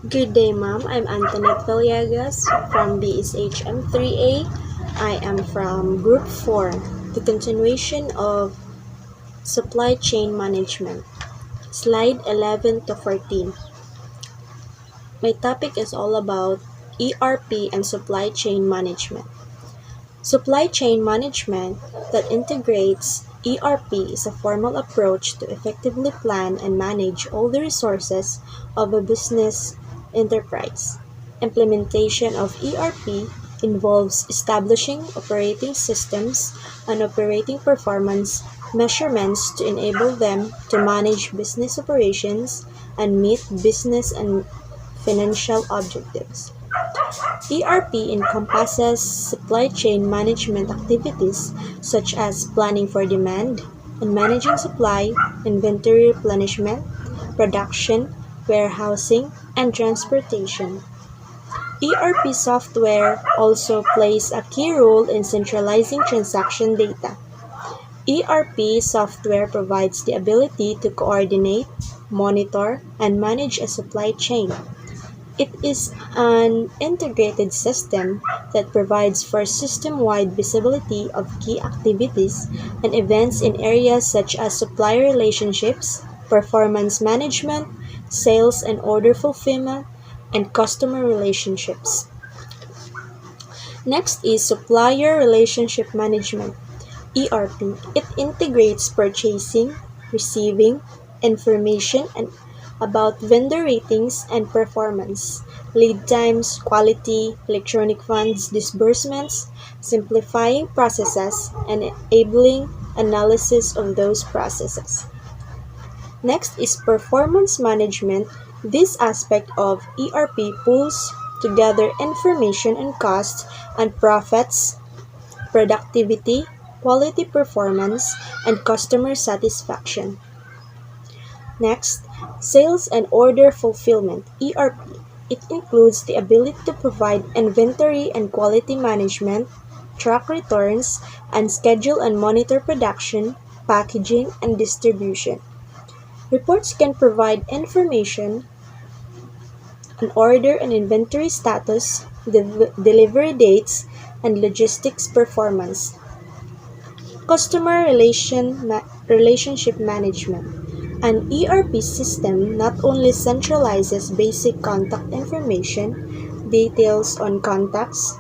Good day, ma'am. I'm Antoinette Villegas from BSHM 3A. I am from Group 4, the continuation of Supply Chain Management, slide 11 to 14. My topic is all about ERP and supply chain management. Supply chain management that integrates ERP is a formal approach to effectively plan and manage all the resources of a business enterprise. Implementation of ERP involves establishing operating systems and operating performance measurements to enable them to manage business operations and meet business and financial objectives. ERP encompasses supply chain management activities such as planning for demand and managing supply, inventory replenishment, production, warehousing, and transportation. ERP software also plays a key role in centralizing transaction data. ERP software provides the ability to coordinate, monitor, and manage a supply chain. It is an integrated system that provides for system-wide visibility of key activities and events in areas such as supplier relationships, performance management, sales and order fulfillment, and customer relationships. Next is Supplier Relationship Management, ERP. It integrates purchasing, receiving, information and about vendor ratings and performance, lead times, quality, electronic funds disbursements, simplifying processes, and enabling analysis of those processes. Next is performance management. This aspect of ERP pulls together information and costs and profits, productivity, quality performance, and customer satisfaction. Next, sales and order fulfillment (ERP). It includes the ability to provide inventory and quality management, track returns, and schedule and monitor production, packaging, and distribution. Reports can provide information on order and inventory status, delivery dates, and logistics performance. Relationship management. An ERP system not only centralizes basic contact information, details on contracts,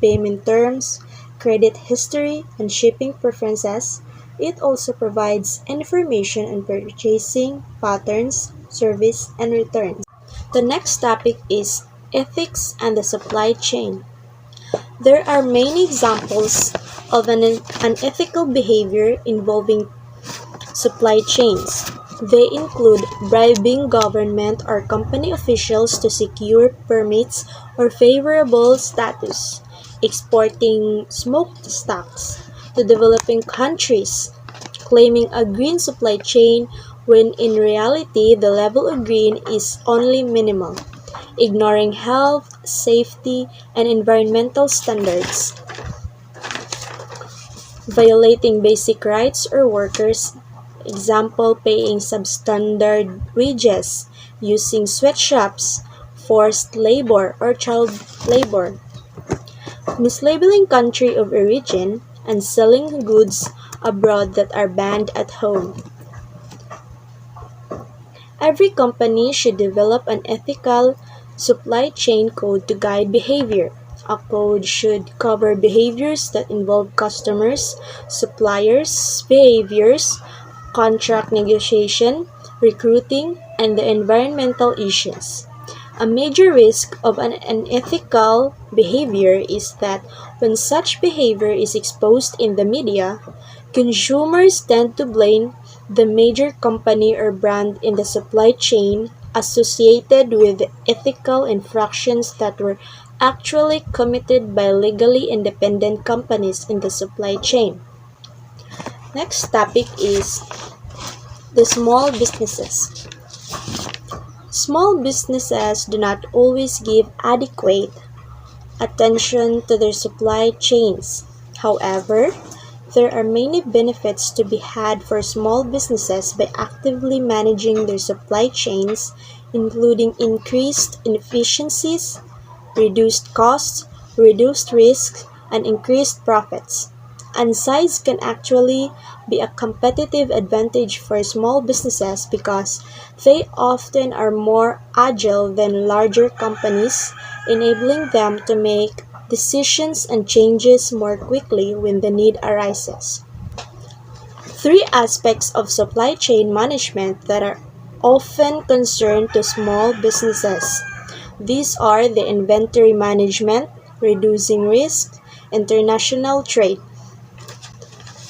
payment terms, credit history, and shipping preferences. It also provides information on purchasing patterns, service, and returns. The next topic is ethics and the supply chain. There are many examples of an unethical behavior involving supply chains. They include bribing government or company officials to secure permits or favorable status, exporting smoked stocks to developing countries, claiming a green supply chain when in reality the level of green is only minimal, ignoring health, safety, and environmental standards, violating basic rights or workers, example paying substandard wages, using sweatshops, forced labor or child labor, mislabeling country of origin, and selling goods abroad that are banned at home. Every company should develop an ethical supply chain code to guide behavior. A code should cover behaviors that involve customers, suppliers' behaviors, contract negotiation, recruiting, and the environmental issues. A major risk of an unethical behavior is that when such behavior is exposed in the media, consumers tend to blame the major company or brand in the supply chain associated with ethical infractions that were actually committed by legally independent companies in the supply chain. Next topic is the small businesses. Small businesses do not always give adequate attention to their supply chains. However, There are many benefits to be had for small businesses by actively managing their supply chains, including increased efficiencies, reduced costs, reduced risks, and increased profits. And size can actually be a competitive advantage for small businesses because they often are more agile than larger companies, enabling them to make decisions and changes more quickly when the need arises. Three aspects of supply chain management that are often concerned to small businesses. These are the inventory management, reducing risk, international trade.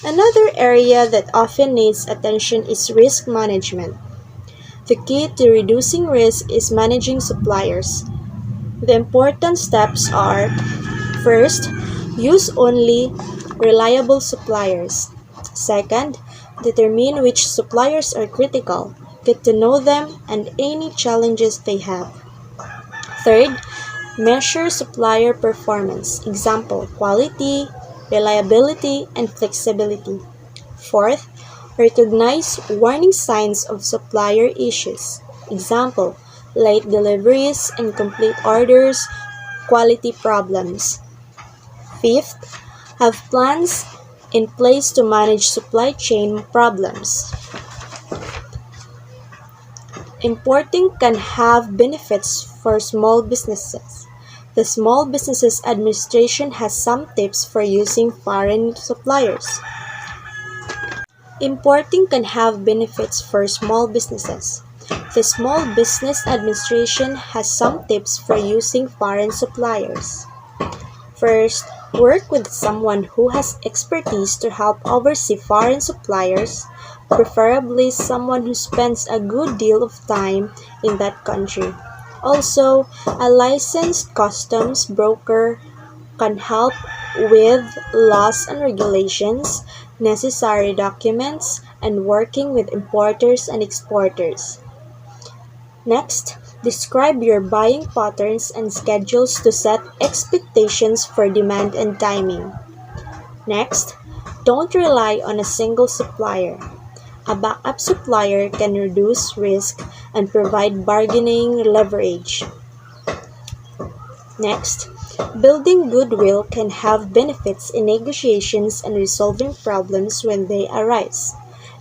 Another area that often needs attention is risk management. The key to reducing risk is managing suppliers. The important steps are: first, use only reliable suppliers. Second, determine which suppliers are critical. Get to know them and any challenges they have. Third, measure supplier performance. Example, quality, reliability, and flexibility. Fourth, recognize warning signs of supplier issues. Example, late deliveries, incomplete orders, quality problems. Fifth, have plans in place to manage supply chain problems. Importing can have benefits for small businesses. The Small Businesses Administration has some tips for using foreign suppliers. Importing can have benefits for small businesses. The Small Business Administration has some tips for using foreign suppliers. First, work with someone who has expertise to help oversee foreign suppliers, preferably someone who spends a good deal of time in that country. Also, a licensed customs broker can help with laws and regulations, necessary documents, and working with importers and exporters. Next, describe your buying patterns and schedules to set expectations for demand and timing. Next, don't rely on a single supplier. A backup supplier can reduce risk and provide bargaining leverage. Next, building goodwill can have benefits in negotiations and resolving problems when they arise.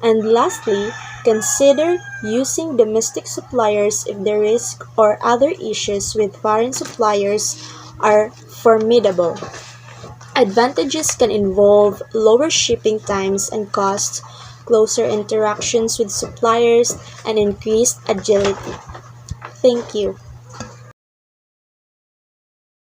And lastly, consider using domestic suppliers if the risk or other issues with foreign suppliers are formidable. Advantages can involve lower shipping times and costs, closer interactions with suppliers, and increased agility. Thank you.